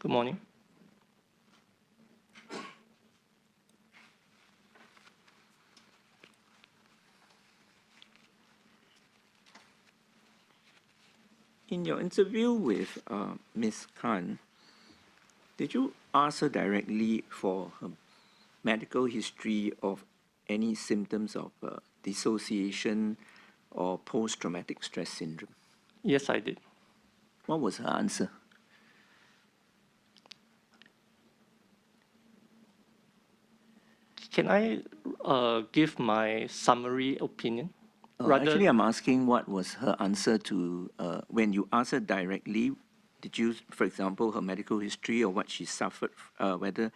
Good morning. In your interview with Ms. Khan, did you ask her directly for her medical history of any symptoms of dissociation or post-traumatic stress syndrome? Yes, I did. What was her answer? Can I give my summary opinion? Actually, I'm asking what was her answer to, when you asked her directly, did you, for example, her medical history or what she suffered, whether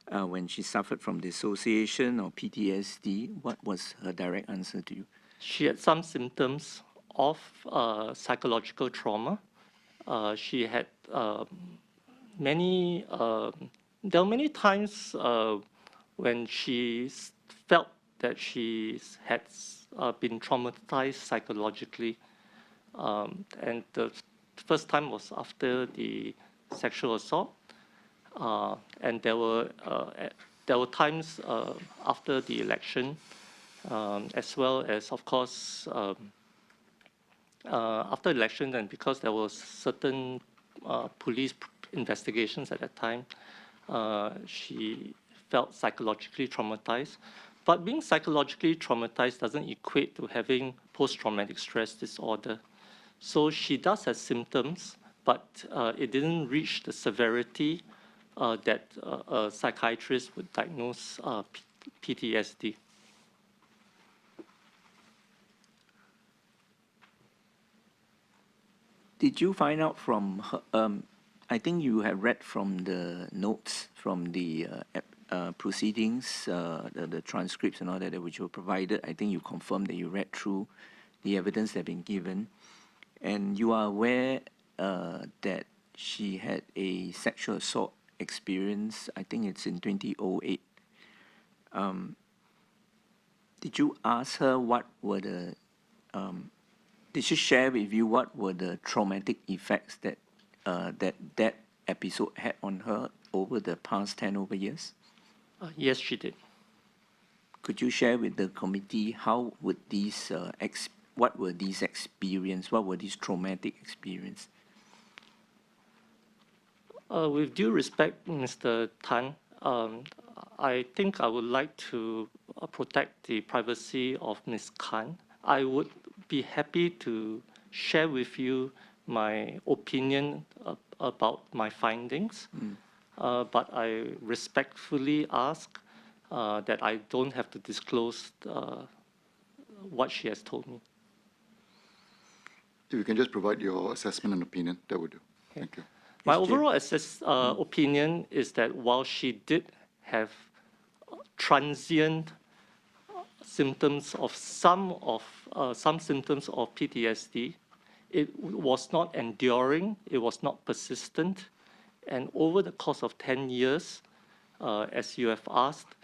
when she suffered from dissociation or PTSD, what was her direct answer to you? She had some symptoms of psychological trauma. She had there were many times when she felt that she had been traumatized psychologically. And the first time was after the sexual assault. And there were times after the election, as well as, of course, after election, and because there was certain police investigations at that time, she felt psychologically traumatized. But being psychologically traumatized doesn't equate to having post-traumatic stress disorder. So she does have symptoms, but it didn't reach the severity that a psychiatrist would diagnose PTSD. Did you find out from her, I think you have read from the notes from the proceedings, the transcripts and all that which were provided. I think you confirmed that you read through the evidence that had been given, and you are aware that she had a sexual assault experience. I think it's in 2008. Did you ask her what were the did she share with you what were the traumatic effects that that episode had on her over the past 10 over years? Yes, she did. Could you share with the committee how would these what were these experiences? What were these traumatic experiences? With due respect, Mr. Tan, I think I would like to protect the privacy of Ms. Khan. I would be happy to share with you my opinion about my findings, but I respectfully ask that I don't have to disclose what she has told me. If you can just provide your assessment and opinion, that would do. Okay. Thank you. My overall opinion is that while she did have transient symptoms of some symptoms of PTSD, it was not enduring, it was not persistent, and over the course of 10 years, as you have asked,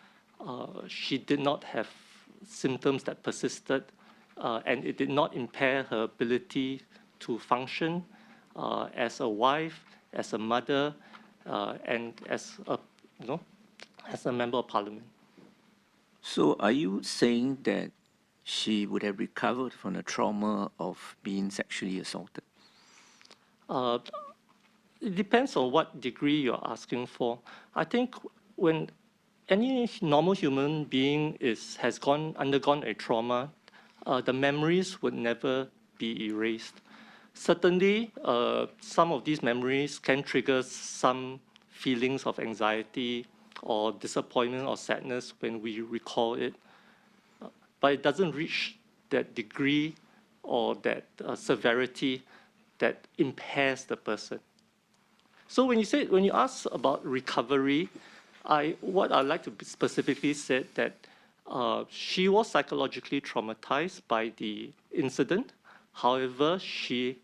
she did not have symptoms that persisted, and it did not impair her ability to function as a wife, as a mother, and as a member of parliament. So are you saying that she would have recovered from the trauma of being sexually assaulted? It depends on what degree you're asking for. I think when any normal human being has undergone a trauma, the memories would never be erased. Certainly, some of these memories can trigger some feelings of anxiety or disappointment or sadness when we recall it, but it doesn't reach that degree or that severity that impairs the person. So when you ask about recovery, what I'd like to specifically say that she was psychologically traumatized by the incident. However, she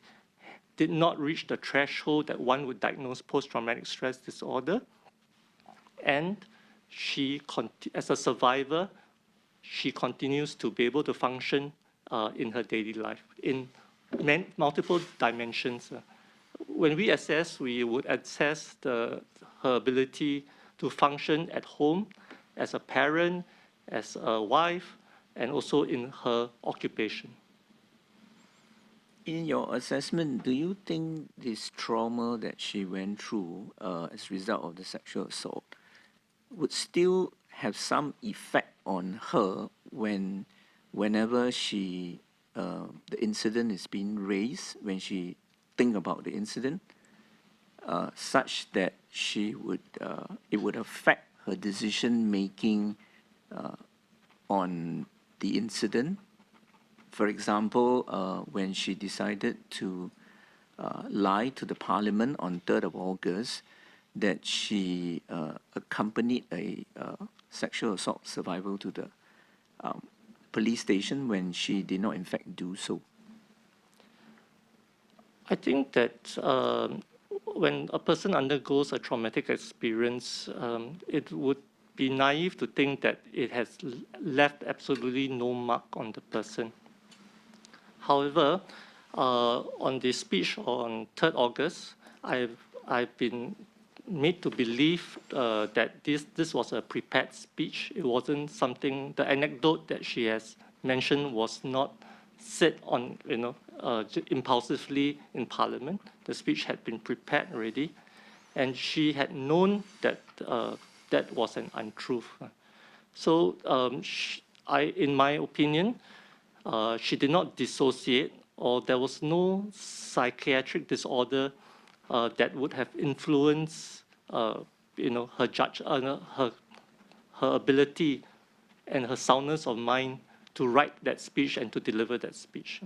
did not reach the threshold that one would diagnose post-traumatic stress disorder. And as a survivor, she continues to be able to function in her daily life in multiple dimensions. when we assess, we would assess her ability to function at home as a parent, as a wife, and also in her occupation. In your assessment, do you think this trauma that she went through as a result of the sexual assault would still have some effect on her whenever she the incident is being raised, when she think about the incident, such that she would it would affect her decision making on the incident? For example, when she decided to lie to the Parliament on 3rd of August that she accompanied a sexual assault survivor to the police station when she did not in fact do so. I think that when a person undergoes a traumatic experience, it would be naive to think that it has left absolutely no mark on the person. However, on the speech on 3rd August, I've been made to believe that this was a prepared speech. It wasn't something, the anecdote that she has mentioned was not said on, impulsively in Parliament. The speech had been prepared already, and she had known that that was an untruth. So in my opinion, she did not dissociate, or there was no psychiatric disorder that would have influenced, her ability and her soundness of mind to write that speech and to deliver that speech.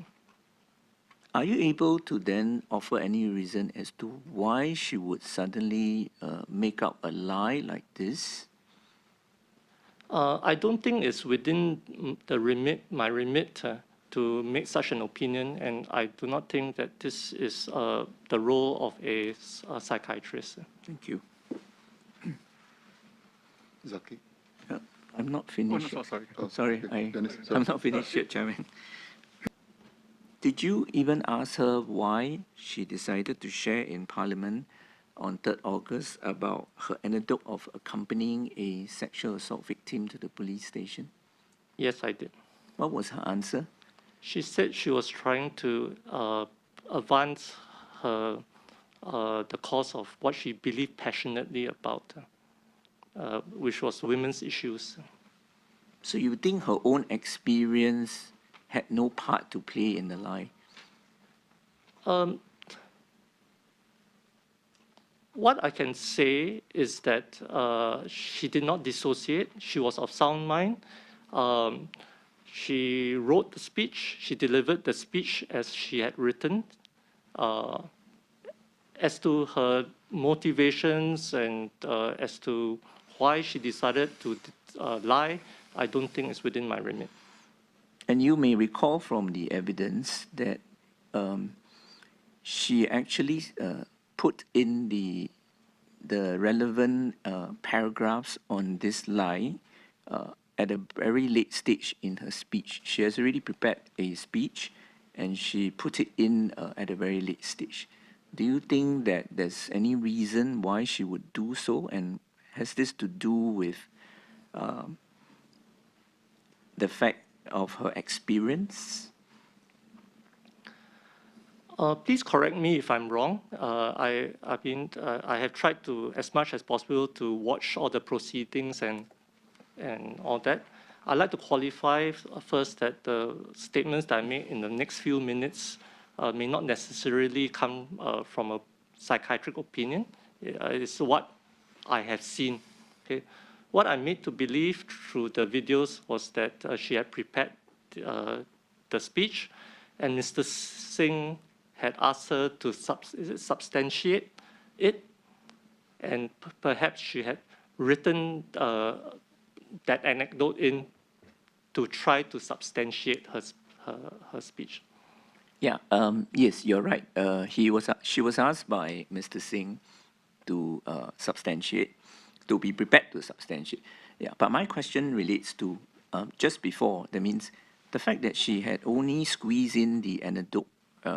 Are you able to then offer any reason as to why she would suddenly make up a lie like this? I don't think it's within my remit to make such an opinion, and I do not think that this is the role of a psychiatrist. Thank you. Zaki? I'm not finished. Oh, no, sorry. Oh, Sorry, okay. Dennis, sorry. I'm not finished yet, Chairman. Did you even ask her why she decided to share in Parliament on 3rd August about her anecdote of accompanying a sexual assault victim to the police station? Yes, I did. What was her answer? She said she was trying to advance the cause of what she believed passionately about, which was women's issues. So you think her own experience had no part to play in the lie? What I can say is that she did not dissociate. She was of sound mind. She wrote the speech. She delivered the speech as she had written. As to her motivations and as to why she decided to lie, I don't think it's within my remit. And you may recall from the evidence that she actually put in the relevant paragraphs on this lie at a very late stage in her speech. She has already prepared a speech and she put it in at a very late stage. Do you think that there's any reason why she would do so? And has this to do with the fact of her experience? Please correct me if I'm wrong. I have tried to, as much as possible, to watch all the proceedings and all that. I'd like to qualify first that the statements that I make in the next few minutes may not necessarily come from a psychiatric opinion. It's what I have seen. Okay? What I'm made to believe through the videos was that she had prepared the speech, and Mr. Singh had asked her to substantiate it, and perhaps she had written that anecdote in to try to substantiate her speech. Yeah, yes, you're right. She was asked by Mr. Singh to substantiate, to be prepared to substantiate. Yeah, but my question relates to just before. That means the fact that she had only squeezed in the anecdote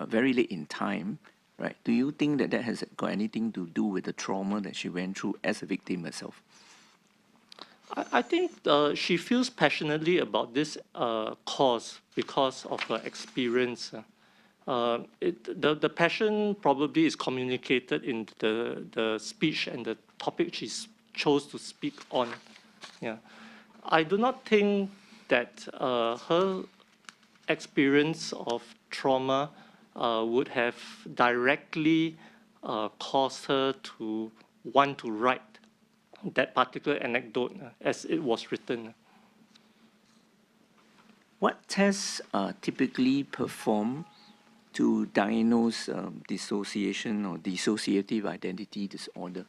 very late in time right? Do you think that that has got anything to do with the trauma that she went through as a victim herself? I think she feels passionately about this cause because of her experience. The passion probably is communicated in the speech and the topic she chose to speak on. Yeah. I do not think that her experience of trauma would have directly caused her to want to write that particular anecdote as it was written. What tests are typically performed to diagnose dissociation or dissociative identity disorder?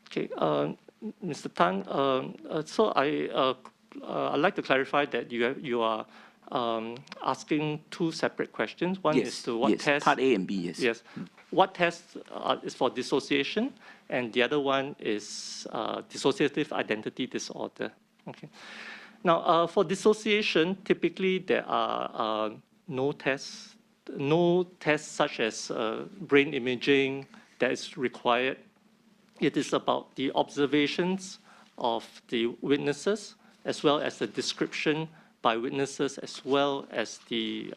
Okay, Mr. Tan, so I'd like to clarify that you are asking two separate questions. One Yes, is to what yes, test. part A and B, yes. Yes. What test is for dissociation, and the other one is dissociative identity disorder. Okay. Now, for dissociation, typically there are no tests such as brain imaging that is required. It is about the observations of the witnesses, as well as the description by witnesses, as well as the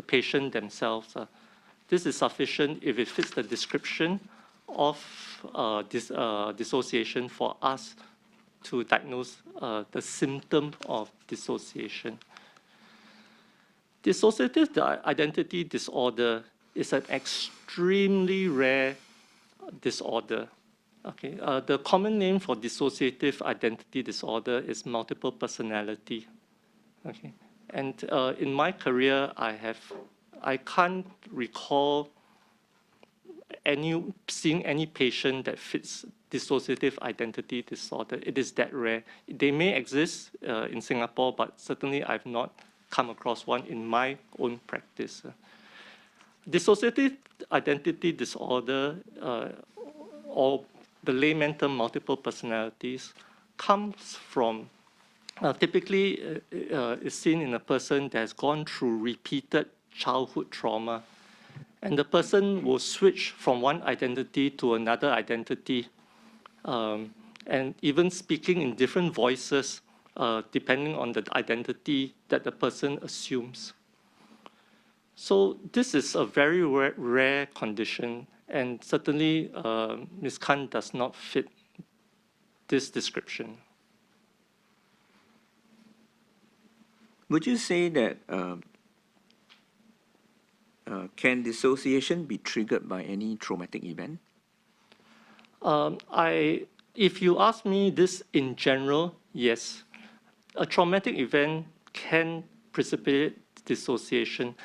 patient themselves. This is sufficient if it fits the description of dissociation for us to diagnose the symptom of dissociation. Dissociative identity disorder is an extremely rare disorder. Okay, the common name for dissociative identity disorder is multiple personality. Okay, and in my career, I can't recall seeing any patient that fits dissociative identity disorder. It is that rare. They may exist in Singapore, but certainly I've not come across one in my own practice. Dissociative identity disorder, or the layman term multiple personalities, comes from, typically is seen in a person that has gone through repeated childhood trauma. And the person will switch from one identity to another identity, and even speaking in different voices, depending on the identity that the person assumes. So this is a very rare condition, and certainly Ms. Khan does not fit this description. Would you say that can dissociation be triggered by any traumatic event? If you ask me this in general, yes. A traumatic event can precipitate dissociation.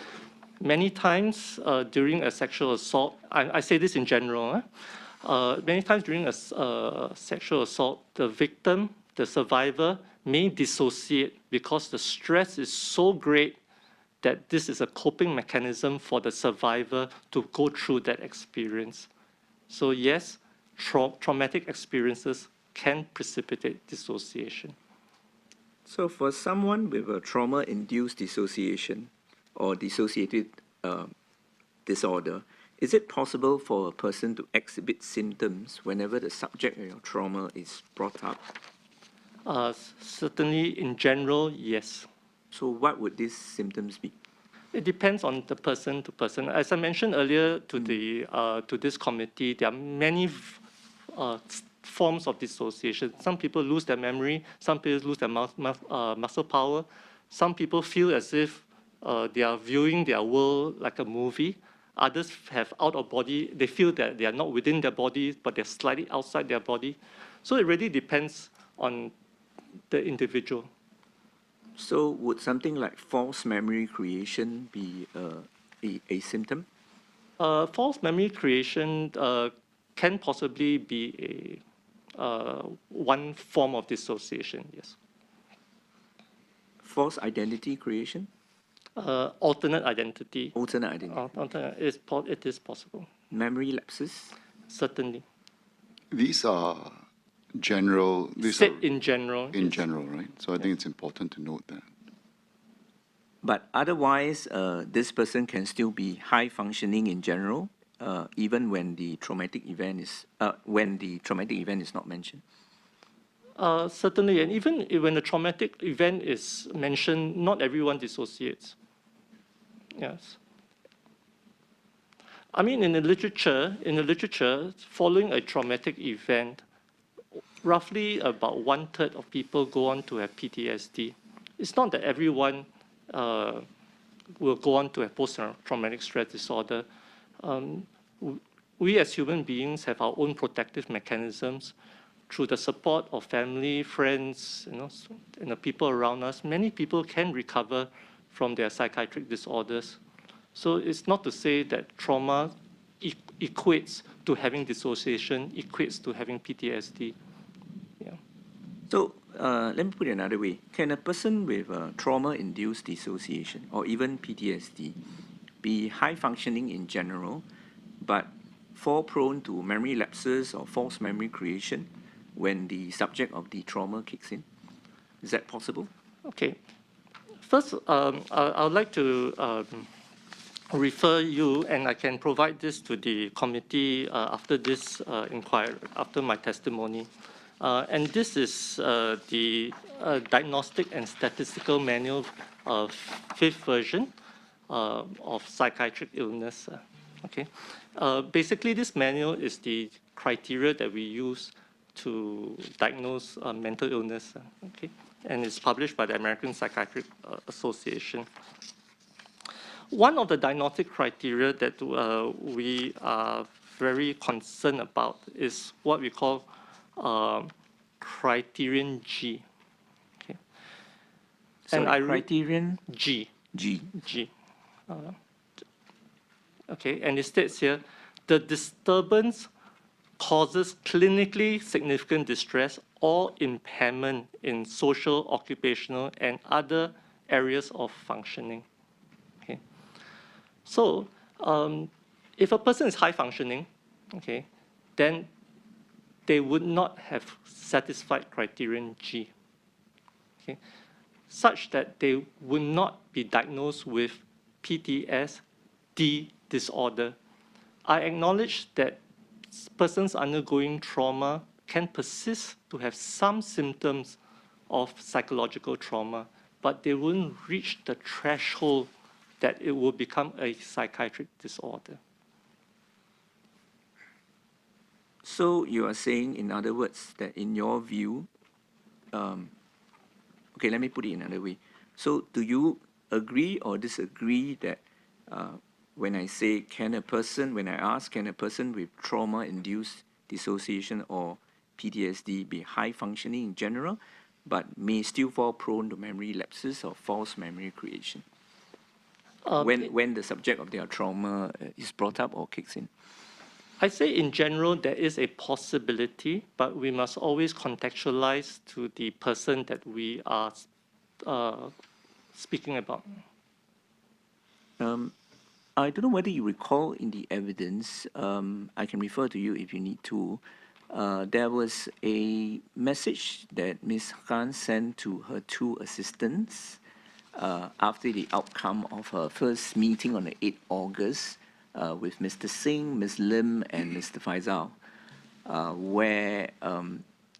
Many times during a sexual assault, I say this in general, many times during a sexual assault, the victim, the survivor, may dissociate because the stress is so great that this is a coping mechanism for the survivor to go through that experience. So yes, traumatic experiences can precipitate dissociation. So for someone with a trauma-induced dissociation or dissociative disorder, is it possible for a person to exhibit symptoms whenever the subject of your trauma is brought up? Certainly, in general, yes. So what would these symptoms be? It depends on the person to person. As I mentioned earlier to this committee, there are many forms of dissociation. Some people lose their memory, some people lose their muscle power, some people feel as if they are viewing their world like a movie. Others have out of body, they feel that they are not within their body, but they're slightly outside their body. So it really depends on the individual. So would something like false memory creation be a symptom? False memory creation can possibly be one form of dissociation, yes. False identity creation? Alternate identity. Alternate identity. It is possible. Memory lapses? Certainly. These are general. Said in general. In yes. general, right? So I think it's important to note that. But otherwise, this person can still be high functioning in general, even when the traumatic event is not mentioned. Certainly, and even when the traumatic event is mentioned, not everyone dissociates. Yes. I mean, in the literature, following a traumatic event, roughly about 1/3 of people go on to have PTSD. It's not that everyone will go on to have post-traumatic stress disorder. We as human beings have our own protective mechanisms through the support of family, friends, and the people around us. Many people can recover from their psychiatric disorders. So it's not to say that trauma equates to having dissociation, equates to having PTSD. Yeah. So let me put it another way. Can a person with trauma-induced dissociation or even PTSD be high functioning in general, but fall prone to memory lapses or false memory creation when the subject of the trauma kicks in? Is that possible? Okay. First, I would like to refer you, and I can provide this to the committee after this inquiry, after my testimony. And this is the Diagnostic and Statistical Manual, 5th version of psychiatric illness. Okay. Basically, this manual is the criteria that we use to diagnose mental illness. Okay. And it's published by the American Psychiatric Association. One of the diagnostic criteria that we are very concerned about is what we call criterion G. Okay. So criterion G. G. G. Okay, and it states here, the disturbance causes clinically significant distress or impairment in social, occupational, and other areas of functioning. Okay. So if a person is high functioning, okay, then they would not have satisfied criterion G, okay, such that they would not be diagnosed with PTSD disorder. I acknowledge that persons undergoing trauma can persist to have some symptoms of psychological trauma, but they wouldn't reach the threshold that it will become a psychiatric disorder. So you are saying, in other words, that in your view, okay, let me put it another way. So do you agree or disagree that when I say, when I ask, can a person with trauma-induced dissociation or PTSD be high functioning in general, but may still fall prone to memory lapses or false memory creation? When the subject of their trauma is brought up or kicks in? I say in general there is a possibility, but we must always contextualize to the person that we are speaking about. I don't know whether you recall in the evidence, I can refer to you if you need to. There was a message that Ms. Khan sent to her 2 assistants after the outcome of her first meeting on the 8th August with Mr. Singh, Ms. Lim, and Mr. Faisal, where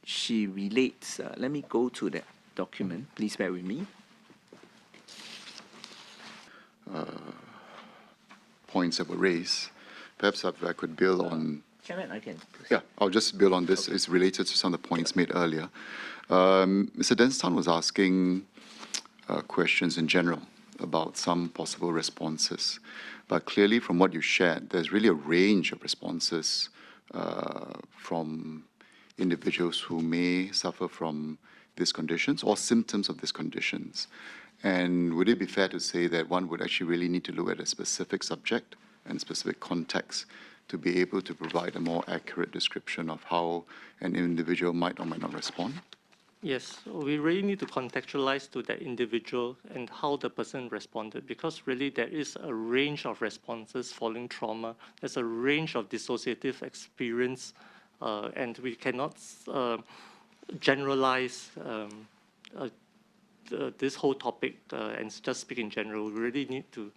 she relates, let me go to that document, please bear with me. Points that were raised. Perhaps if I could build on... Chairman, I can proceed. Yeah, I'll just build on this. Okay. It's related to some of the points made earlier. Mr. Denstown was asking questions in general about some possible responses. But clearly from what you shared, there's really a range of responses from individuals who may suffer from these conditions or symptoms of these conditions. And would it be fair to say that one would actually really need to look at a specific subject and specific context to be able to provide a more accurate description of how an individual might or might not respond? Yes, we really need to contextualize to that individual and how the person responded, because really there is a range of responses following trauma. There's a range of dissociative experience, and we cannot generalize this whole topic and just speak in general. We really need to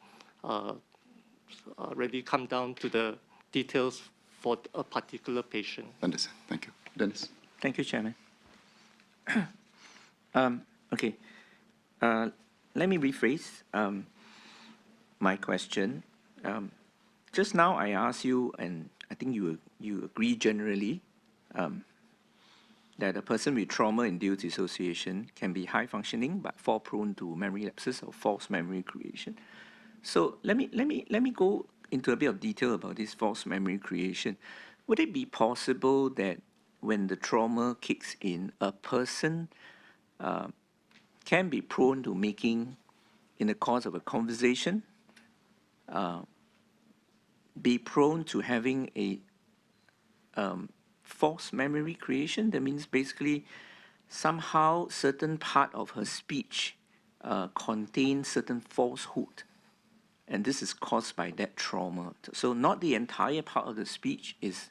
really come down to the details for a particular patient. Understand. Thank you. Dennis? Thank you, Chairman. Okay. Let me rephrase my question. Just now I asked you, and I think you agree generally, that a person with trauma-induced dissociation can be high-functioning but fall prone to memory lapses or false memory creation. So let me go into a bit of detail about this false memory creation. Would it be possible that when the trauma kicks in, a person can be prone to making, in the course of a conversation, be prone to having a false memory creation? That means basically somehow certain part of her speech contains certain falsehood, and this is caused by that trauma. So not the entire part of the speech is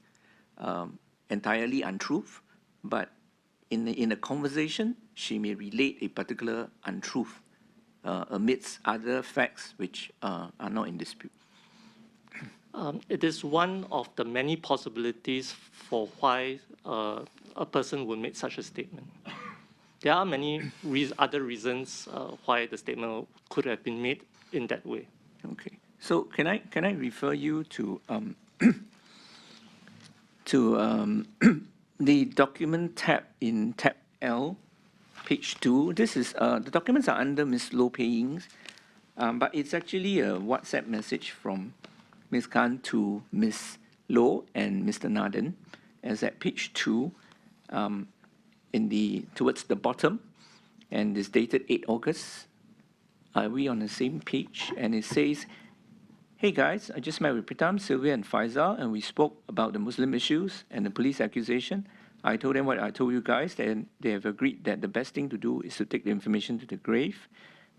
entirely untruth, but in a conversation, she may relate a particular untruth amidst other facts which are not in dispute. It is one of the many possibilities for why a person would make such a statement. There are many other reasons why the statement could have been made in that way. Okay. So can I refer you to the document tab in tab L, page 2. This is the documents are under Ms. Loh Pei Ying's, but it's actually a WhatsApp message from Ms. Khan to Ms. Loh and Mr. Naden, as at page 2, towards the bottom, and it's dated 8 August. Are we on the same page? And it says, "Hey guys, I just met with Pritam, Sylvia, and Faisal, and we spoke about the Muslim issues and the police accusation. I told them what I told you guys, and they have agreed that the best thing to do is to take the information to the grave.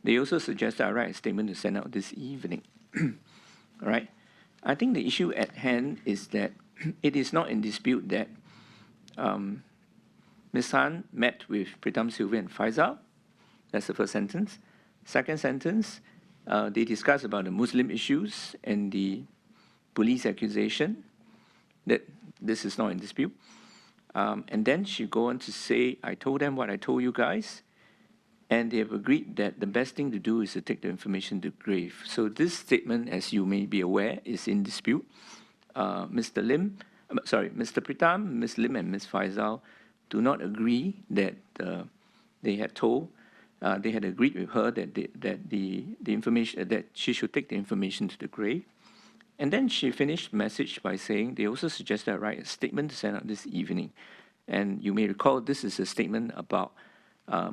They also suggested I write a statement to send out this evening." All right. I think the issue at hand is that it is not in dispute that Ms. Han met with Pritam, Sylvia, and Faisal. That's the first sentence. Second sentence, they discussed about the Muslim issues and the police accusation, that this is not in dispute. And then she go on to say, I told them what I told you guys, and they have agreed that the best thing to do is to take the information to grave. So this statement, as you may be aware, is in dispute. Mr. Pritam, Ms. Lim, and Ms. Faisal do not agree that they had agreed with her that the information, that she should take the information to the grave. And then she finished the message by saying they also suggested I write a statement to send out this evening. And you may recall this is a statement about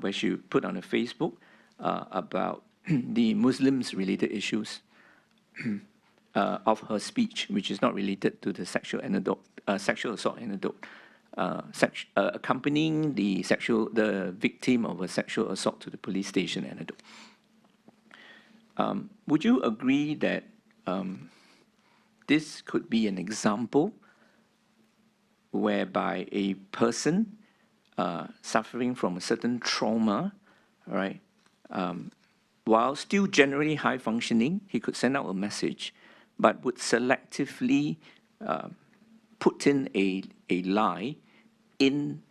where she put on her Facebook about the Muslims related issues of her speech, which is not related to the sexual assault anecdote, accompanying the victim of a sexual assault to the police station anecdote. Would you agree that this could be an example whereby a person suffering from a certain trauma, right, while still generally high functioning, he could send out a message, but would selectively put in a lie in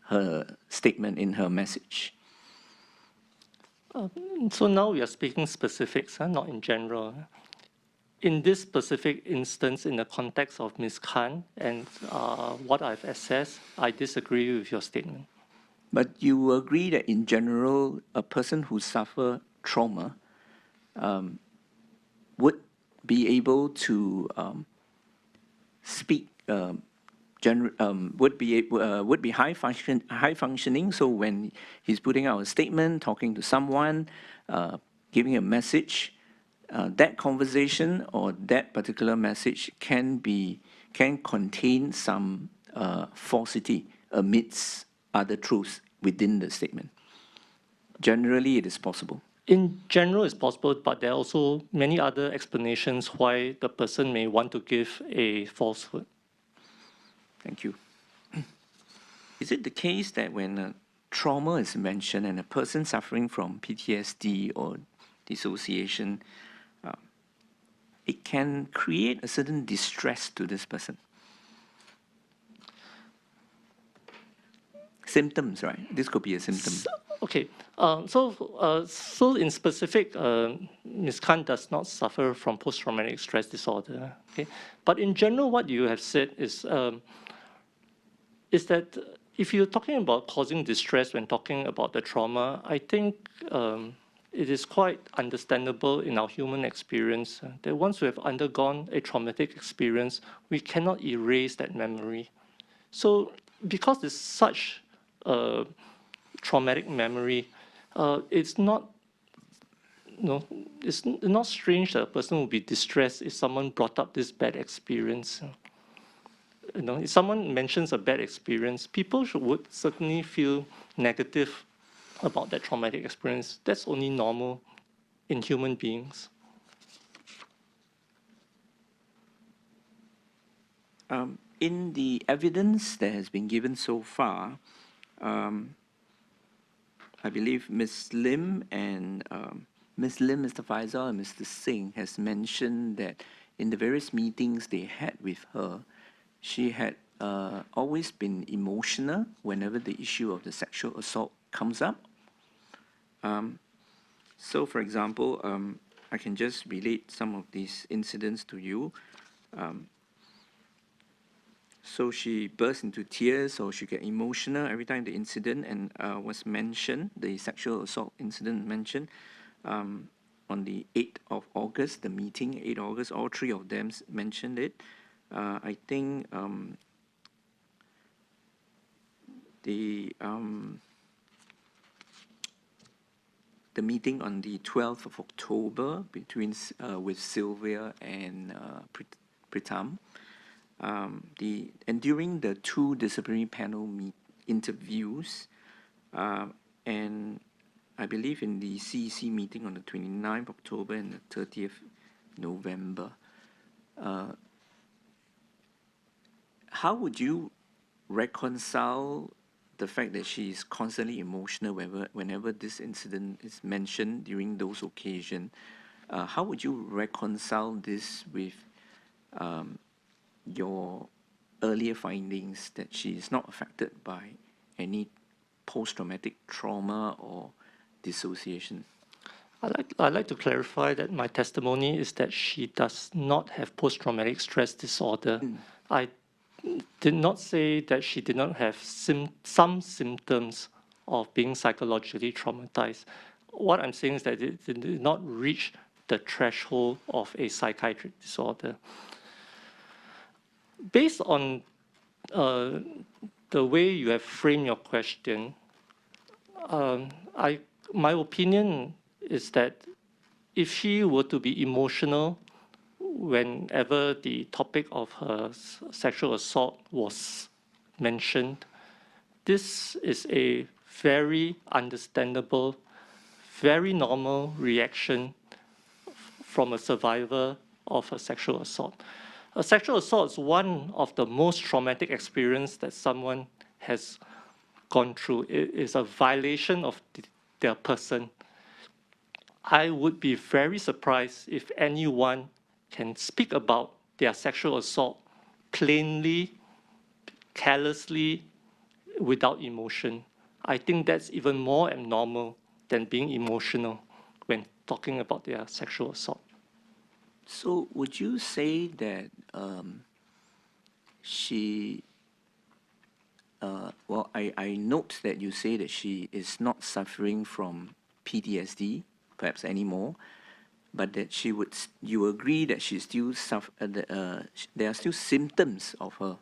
her statement, in her message? So now we are speaking specifics, not in general. In this specific instance, in the context of Ms. Khan and what I've assessed, I disagree with your statement. But you agree that in general, a person who suffers trauma would be able to speak, would be high functioning. So when he's putting out a statement, talking to someone, giving a message, that conversation or that particular message can contain some falsity amidst other truths within the statement. Generally, it is possible. In general, it's possible, but there are also many other explanations why the person may want to give a falsehood. Thank you. Is it the case that when a trauma is mentioned and a person suffering from PTSD or dissociation, it can create a certain distress to this person. Symptoms, right? This could be a symptom. Okay, so in specific, Ms. Khan does not suffer from post-traumatic stress disorder. Okay, but in general, what you have said is that if you're talking about causing distress when talking about the trauma, I think it is quite understandable in our human experience that once we have undergone a traumatic experience, we cannot erase that memory. So because it's such a traumatic memory, it's not, it's not strange that a person will be distressed if someone brought up this bad experience. If someone mentions a bad experience, people would certainly feel negative about that traumatic experience. That's only normal in human beings. In the evidence that has been given so far, I believe Ms. Lim and Mr. Faisal and Mr. Singh has mentioned that in the various meetings they had with her, she had always been emotional whenever the issue of the sexual assault comes up. So, for example, I can just relate some of these incidents to you. So she burst into tears or she get emotional every time the incident was mentioned, the sexual assault incident mentioned. On the 8th of August, the meeting, 8th August, all three of them mentioned it. I think the meeting on the 12th of October between with Sylvia and Pritam, and during the two disciplinary panel interviews, and I believe in the CEC meeting on the 29th of October and the 30th November, how would you reconcile the fact that she is constantly emotional whenever this incident is mentioned during those occasions? How would you reconcile this with your earlier findings that she is not affected by any post-traumatic trauma or dissociation? I'd like to clarify that my testimony is that she does not have post-traumatic stress disorder. I did not say that she did not have some symptoms of being psychologically traumatized. What I'm saying is that it did not reach the threshold of a psychiatric disorder. Based on the way you have framed your question, my opinion is that if she were to be emotional whenever the topic of her sexual assault was mentioned, this is a very understandable, very normal reaction from a survivor of a sexual assault. A sexual assault is one of the most traumatic experiences that someone has gone through. It is a violation of their person. I would be very surprised if anyone can speak about their sexual assault plainly, carelessly, without emotion. I think that's even more abnormal than being emotional when talking about their sexual assault. So would you say that she, well, I note that you say that she is not suffering from PTSD, perhaps anymore, but that she would, you agree that she still there are still symptoms of her,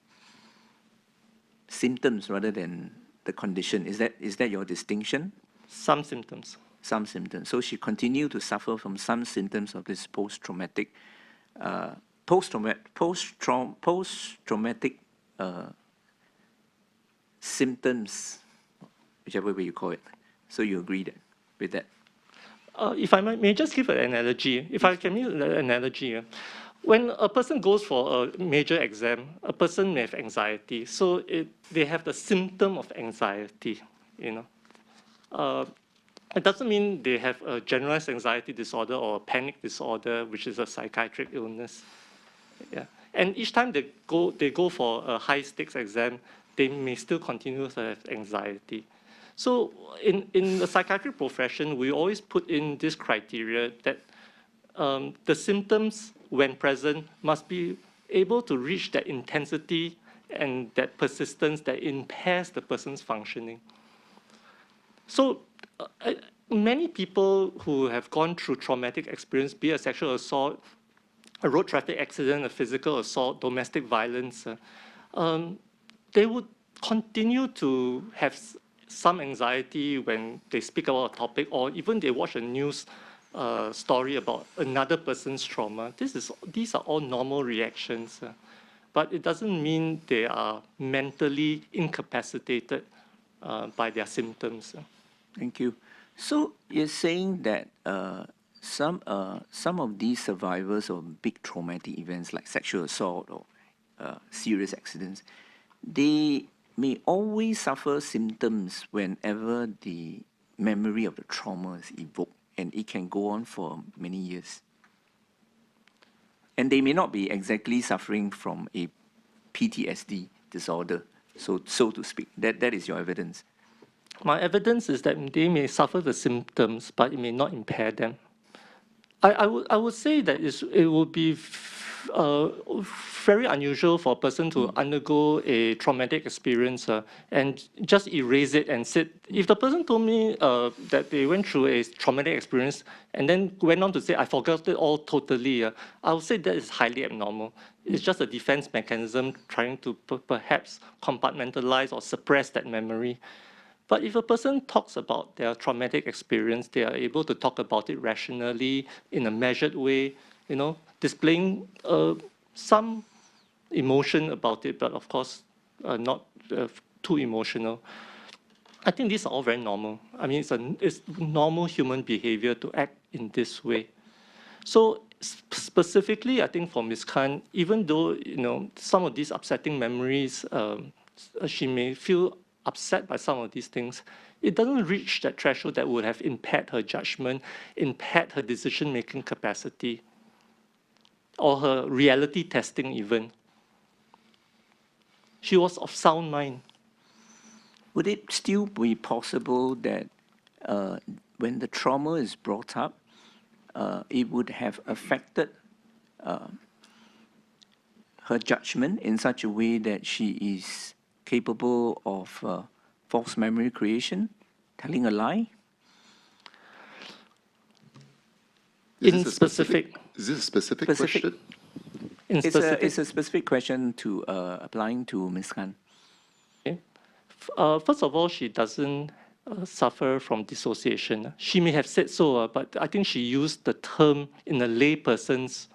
symptoms rather than the condition. Is that your distinction? Some symptoms. Some symptoms. So she continued to suffer from some symptoms of this post-traumatic symptoms, whichever way you call it. So you agree with that? If I may just give an analogy, if I can use an analogy, when a person goes for a major exam, a person may have anxiety. So they have the symptom of anxiety, it doesn't mean they have a generalized anxiety disorder or a panic disorder, which is a psychiatric illness. Yeah. And each time they go for a high stakes exam, they may still continue to have anxiety. So in the psychiatric profession, we always put in this criteria that the symptoms, when present, must be able to reach that intensity and that persistence that impairs the person's functioning. So many people who have gone through traumatic experience, be it a sexual assault, a road traffic accident, a physical assault, domestic violence, they would continue to have some anxiety when they speak about a topic, or even they watch a news story about another person's trauma. These are all normal reactions, but it doesn't mean they are mentally incapacitated by their symptoms. Thank you. So you're saying that some of these survivors of big traumatic events like sexual assault or serious accidents, they may always suffer symptoms whenever the memory of the trauma is evoked, and it can go on for many years. And they may not be exactly suffering from a PTSD disorder, so to speak. That is your evidence. My evidence is that they may suffer the symptoms, but it may not impair them. I would say that it would be very unusual for a person to undergo a traumatic experience and just erase it and sit. If the person told me that they went through a traumatic experience and then went on to say, I forgot it all totally, I would say that is highly abnormal. It's just a defense mechanism trying to perhaps compartmentalize or suppress that memory. But if a person talks about their traumatic experience, they are able to talk about it rationally, in a measured way, displaying some emotion about it, but of course, not too emotional. I think these are all very normal. I mean, it's normal human behavior to act in this way. So specifically, I think for Ms. Khan, even though some of these upsetting memories, she may feel upset by some of these things, it doesn't reach that threshold that would have impaired her judgment, impaired her decision-making capacity, or her reality testing even. She was of sound mind. Would it still be possible that when the trauma is brought up, it would have affected her judgment in such a way that she is capable of false memory creation, telling a lie? In specific. Is this a specific question? It's a specific question to applying to Ms. Khan. Okay. First of all, she doesn't suffer from dissociation. She may have said so, but I think she used the term in a layperson's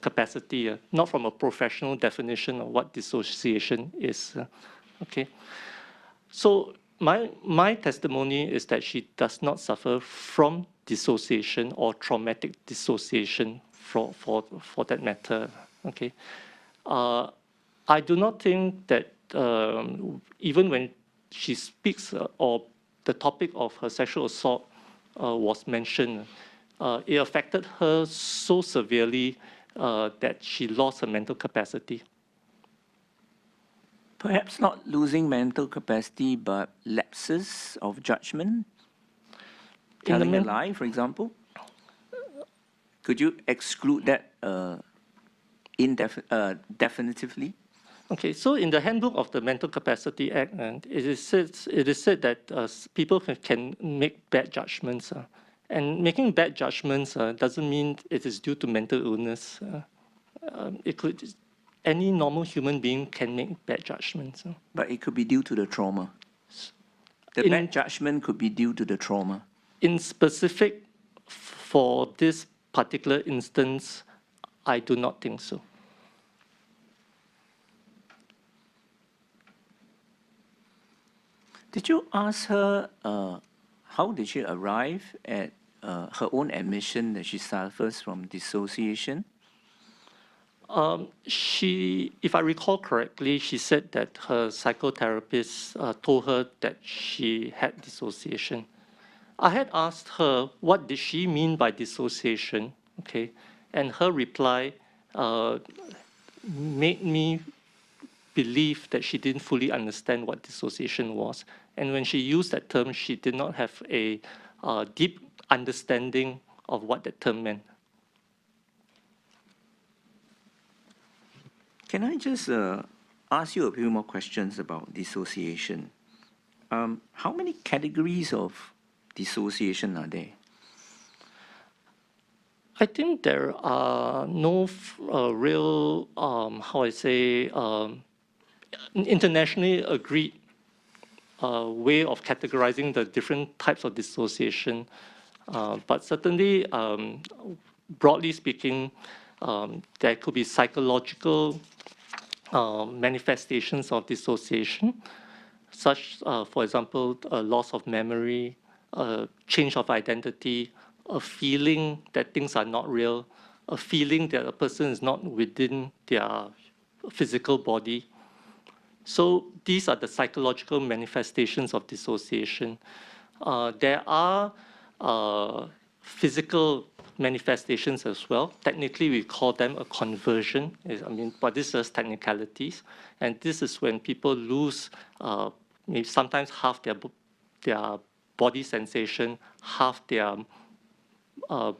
capacity, not from a professional definition of what dissociation is. Okay. So my testimony is that she does not suffer from dissociation or traumatic dissociation for that matter. Okay. I do not think that even when she speaks or the topic of her sexual assault was mentioned, it affected her so severely that she lost her mental capacity. Perhaps not losing mental capacity, but lapses of judgment, telling a lie, for example. Could you exclude that definitively? Okay, so in the handbook of the Mental Capacity Act, it is said that people can make bad judgments, and making bad judgments doesn't mean it is due to mental illness. Any normal human being can make bad judgments. But it could be due to the trauma. The bad judgment could be due to the trauma. In specific, for this particular instance, I do not think so. Did you ask her how did she arrive at her own admission that she suffers from dissociation? If I recall correctly, she said that her psychotherapist told her that she had dissociation. I had asked her what did she mean by dissociation, okay, and her reply made me believe that she didn't fully understand what dissociation was. And when she used that term, she did not have a deep understanding of what that term meant. Can I just ask you a few more questions about dissociation? How many categories of dissociation are there? I think there are no real, how I say, internationally agreed way of categorizing the different types of dissociation. But certainly, broadly speaking, there could be psychological manifestations of dissociation, such, for example, a loss of memory, a change of identity, a feeling that things are not real, a feeling that a person is not within their physical body. So these are the psychological manifestations of dissociation. There are physical manifestations as well. Technically, we call them a conversion. But this is technicalities. And this is when people lose maybe sometimes half their body sensation, half their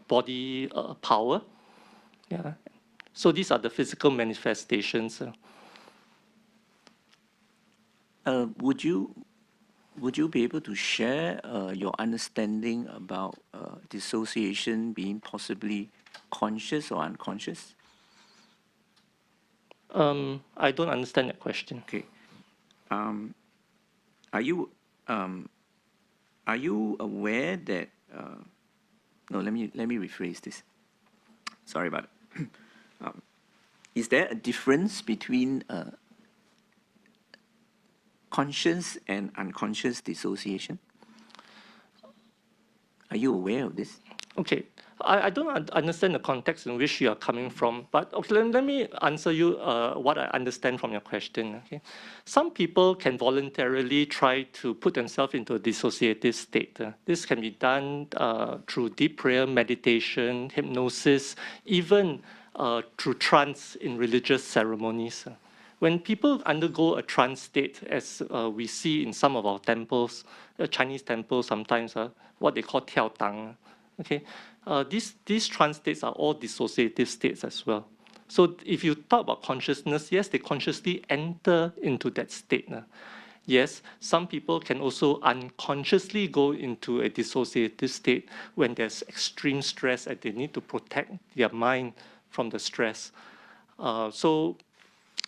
body power. Yeah. So these are the physical manifestations. Would you be able to share your understanding about dissociation being possibly conscious or unconscious? I don't understand that question. Okay. Are you aware that? No, let me rephrase this. Sorry about it. Is there a difference between conscious and unconscious dissociation? Are you aware of this? Okay, I don't understand the context in which you are coming from, but okay, let me answer you what I understand from your question. Okay, some people can voluntarily try to put themselves into a dissociative state. This can be done through deep prayer, meditation, hypnosis, even through trance in religious ceremonies. When people undergo a trance state, as we see in some of our temples, Chinese temples sometimes, what they call tiao tang, okay, these trance states are all dissociative states as well. So if you talk about consciousness, yes, they consciously enter into that state. Yes, some people can also unconsciously go into a dissociative state when there's extreme stress and they need to protect their mind from the stress. So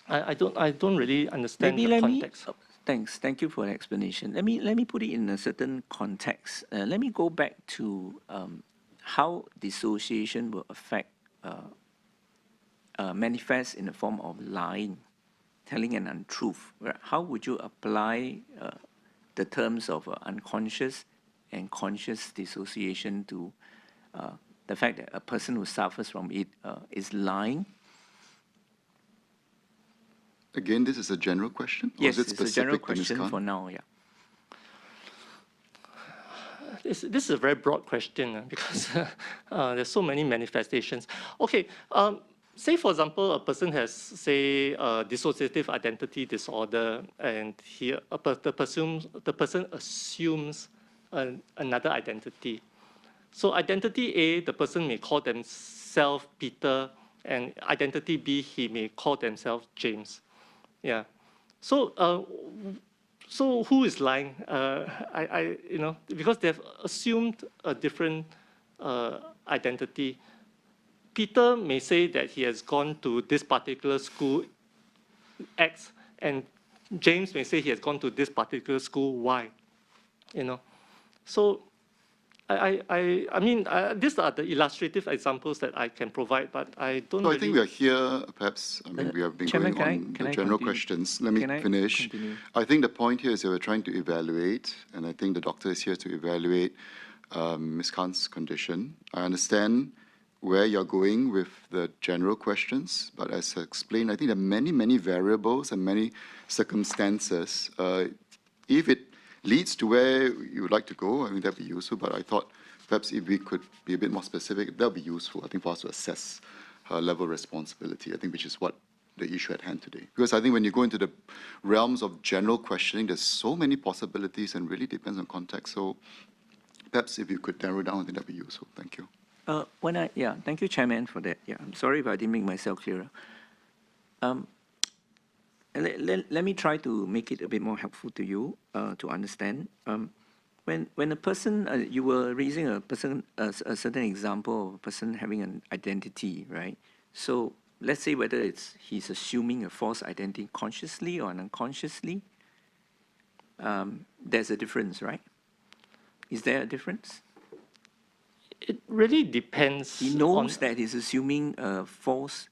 I don't really understand the context. Thanks. Thank you for the explanation. Let me put it in a certain context. Let me go back to how dissociation will affect manifest in the form of lying, telling an untruth. How would you apply the terms of unconscious and conscious dissociation to the fact that a person who suffers from it is lying? Again, this is a general question? Yes, it's a general question for now, yeah. This is a very broad question because there's so many manifestations. Okay, say for example, a person has, say, dissociative identity disorder, and the person assumes another identity. So identity A, the person may call themselves Peter, and identity B, he may call themselves James. Yeah. So so who is lying? Because they've assumed a different identity. Peter may say that he has gone to this particular school X, and James may say he has gone to this particular school Y. So I mean, these are the illustrative examples that I can provide, but I don't. So I think we are here, perhaps, we have been Chairman, going on the general questions. Let me finish. I think the point here is that we're trying to evaluate, and I think the doctor is here to evaluate Ms. Khan's condition. I understand where you're going with the general questions, but as I explained, I think there are many, many variables and many circumstances. If it leads to where you would like to go, I mean, that'd be useful, but I thought perhaps if we could be a bit more specific, that'd be useful, I think, for us to assess her level of responsibility, I think, which is what the issue at hand today. Because I think when you go into the realms of general questioning, there's so many possibilities and really depends on context. So perhaps if you could narrow down, I think that'd be useful. Thank you. Thank you, Chairman, for that. Yeah, I'm sorry if I didn't make myself clearer. Let me try to make it a bit more helpful to you to understand. When a person, you were raising a certain example of a person having an identity, right? So let's say whether he's assuming a false identity consciously or unconsciously. There's a difference, right? Is there a difference? It really depends. He knows that he's assuming a false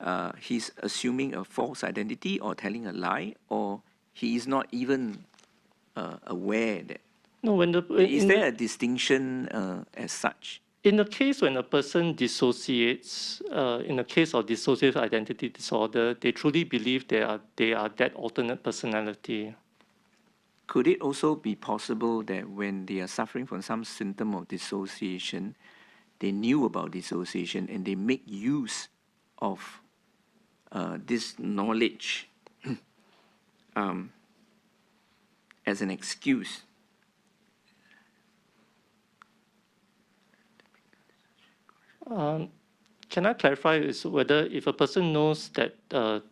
identity or telling a lie, or he is not even aware that. No, Is there a distinction as such? In the case when a person dissociates, in the case of dissociative identity disorder, they truly believe they are that alternate personality. Could it also be possible that when they are suffering from some symptom of dissociation, they knew about dissociation and they make use of this knowledge as an excuse? Can I clarify is whether if a person knows that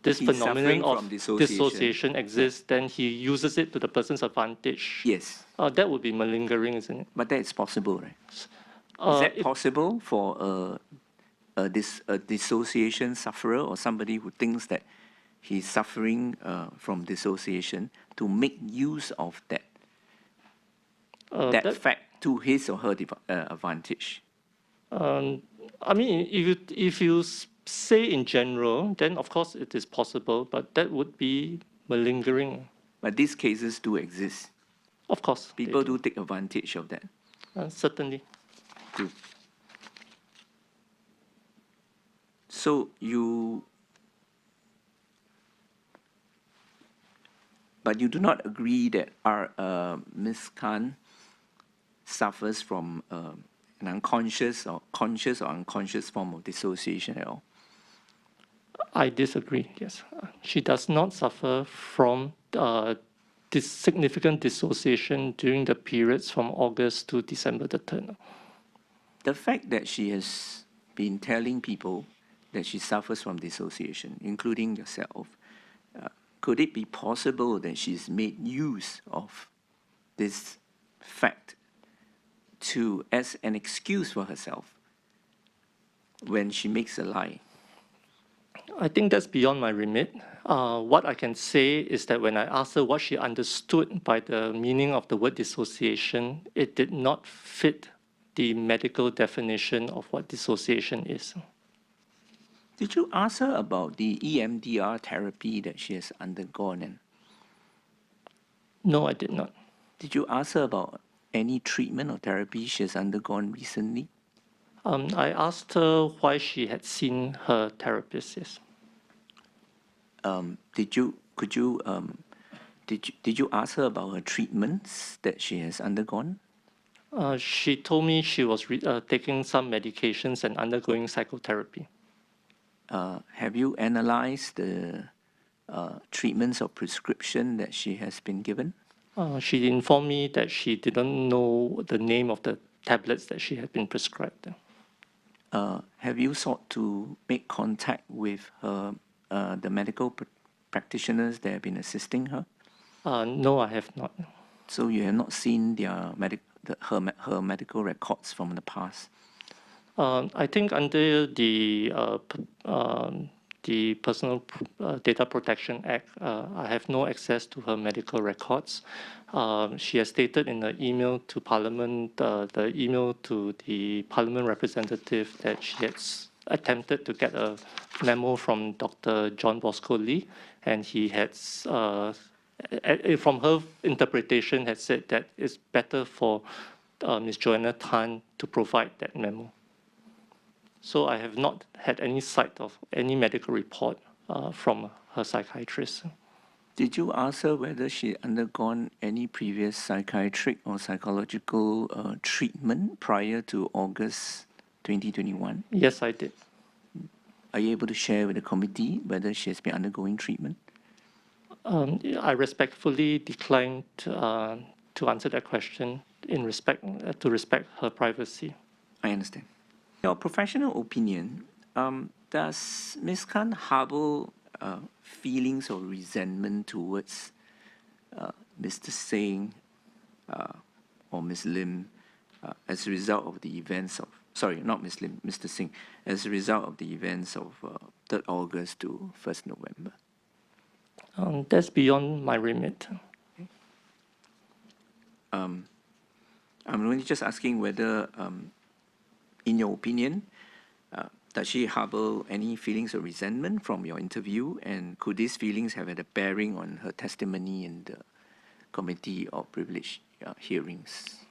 this He's phenomenon suffering of from dissociation. exists, then he uses it to the person's advantage? Yes, That would be malingering, isn't it? but that is possible, right? Is that possible for a dissociation sufferer or somebody who thinks that he's suffering from dissociation to make use of that fact to his or her advantage? I mean, if you say in general, then of course it is possible, but that would be malingering. But these cases do exist. Of course. People do take advantage of that. Certainly. Too. So but you do not agree that Ms. Khan suffers from an unconscious or conscious or unconscious form of dissociation at all? I disagree, yes. She does not suffer from this significant dissociation during the periods from August to December the 3rd. The fact that she has been telling people that she suffers from dissociation, including yourself, could it be possible that she's made use of this fact as an excuse for herself when she makes a lie? I think that's beyond my remit. What I can say is that when I asked her what she understood by the meaning of the word dissociation, it did not fit the medical definition of what dissociation is. Did you ask her about the EMDR therapy that she has undergone? No, I did not. Did you ask her about any treatment or therapy she has undergone recently? I asked her why she had seen her therapist, yes. Did you ask her about her treatments that she has undergone? She told me she was taking some medications and undergoing psychotherapy. Have you analyzed the treatments or prescription that she has been given? She informed me that she didn't know the name of the tablets that she had been prescribed. Have you sought to make contact with the medical practitioners that have been assisting her? No, I have not. So you have not seen her medical records from the past? I think under the Personal Data Protection Act, I have no access to her medical records. She has stated in the email to Parliament, the email to the Parliament representative, that she had attempted to get a memo from Dr. John Bosco Lee, and he had, from her interpretation, had said that it's better for Ms. Joanna Tan to provide that memo. So I have not had any sight of any medical report from her psychiatrist. Did you ask her whether she undergone any previous psychiatric or psychological treatment prior to August 2021? Yes, I did. Are you able to share with the committee whether she has been undergoing treatment? I respectfully declined to answer that question to respect her privacy. I understand. Your professional opinion, does Ms. Khan harbor feelings of resentment towards Mr. Singh or Ms. Lim as a result of the events of, sorry, not Ms. Lim, Mr. Singh, as a result of the events of 3rd August to 1st November? That's beyond my remit. I'm only just asking whether, in your opinion, does she harbor any feelings of resentment from your interview, and could these feelings have had a bearing on her testimony in the Committee of Privilege hearings?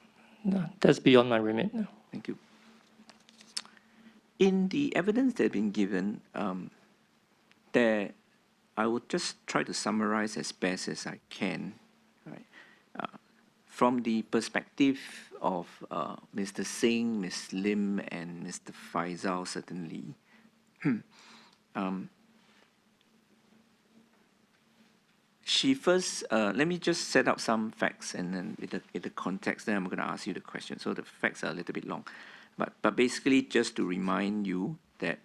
No, that's beyond my remit. Thank you. In the evidence that has been given, I would just try to summarize as best as I can. Right? From the perspective of Mr. Singh, Ms. Lim, and Mr. Faisal, certainly, she first, let me just set up some facts, and then with the context, then I'm going to ask you the question. So the facts are a little bit long. But basically, just to remind you that,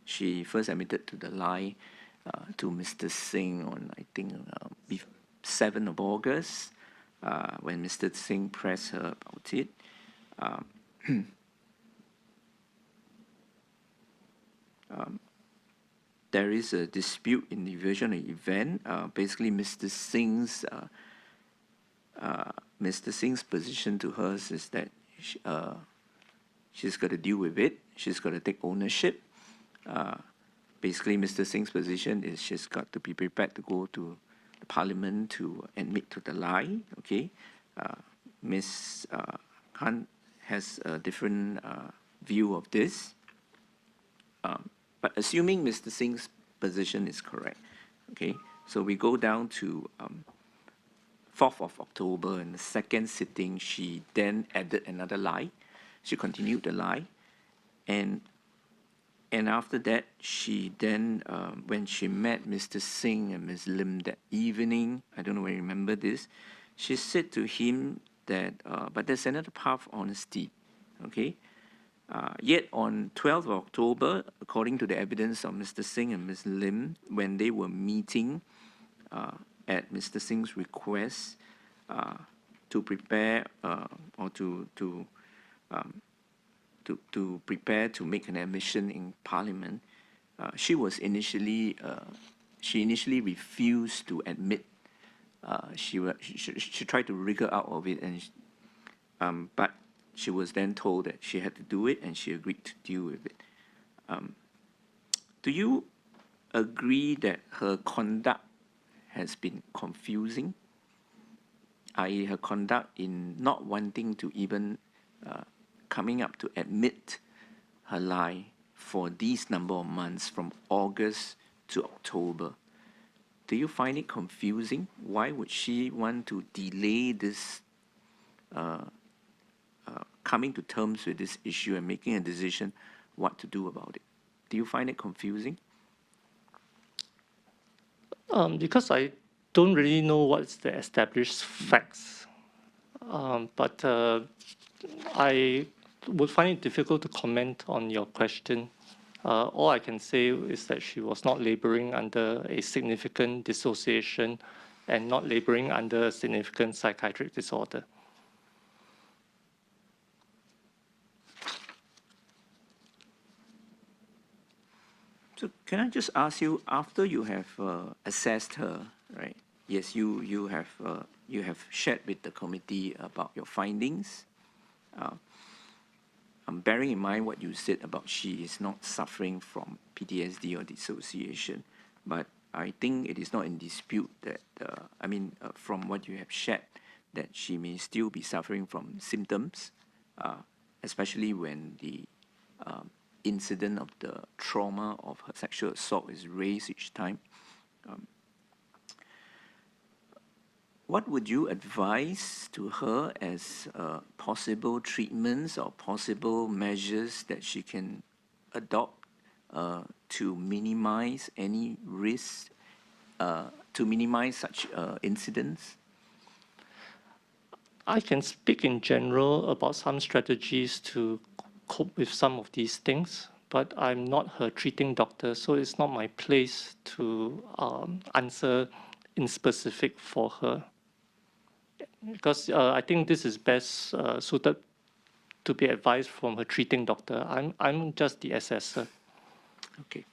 she first admitted to the lie to Mr. Singh on, I think, 7th of August, when Mr. Singh pressed her about it. There is a dispute in the version of the event. Basically, Mr. Singh's position to her is that she's got to deal with it. She's got to take ownership. Basically, Mr. Singh's position is she's got to be prepared to go to the parliament to admit to the lie. Okay, Ms. Khan has a different view of this. But assuming Mr. Singh's position is correct, okay, so we go down to 4th of October, in the second sitting, she then added another lie. She continued the lie. And after that, she then, when she met Mr. Singh and Ms. Lim that evening, I don't know whether you remember this, she said to him that, but there's another path of honesty, okay? Yet on 12th of October, according to the evidence of Mr. Singh and Ms. Lim, when they were meeting at Mr. Singh's request to prepare or to prepare to make an admission in Parliament, she initially refused to admit. She tried to wriggle out of it, and but she was then told that she had to do it, and she agreed to deal with it. Do you agree that her conduct has been confusing, i.e. her conduct in not wanting to even coming up to admit her lie for these number of months from August to October? Do you find it confusing? Why would she want to delay this coming to terms with this issue and making a decision what to do about it? Do you find it confusing? Because I don't really know what's the established facts, but I would find it difficult to comment on your question. All I can say is that she was not laboring under a significant dissociation and not laboring under a significant psychiatric disorder. So can I just ask you, after you have assessed her, right? Yes, you have shared with the committee about your findings. I'm bearing in mind what you said about she is not suffering from PTSD or dissociation, but I think it is not in dispute that, from what you have shared, that she may still be suffering from symptoms, especially when the incident of the trauma of her sexual assault is raised each time. what would you advise to her as possible treatments or possible measures that she can adopt to minimize any risk, to minimize such incidents? I can speak in general about some strategies to cope with some of these things, but I'm not her treating doctor, so it's not my place to answer in specific for her. Because I think this is best suited to be advised from her treating doctor. I'm just the assessor. Okay.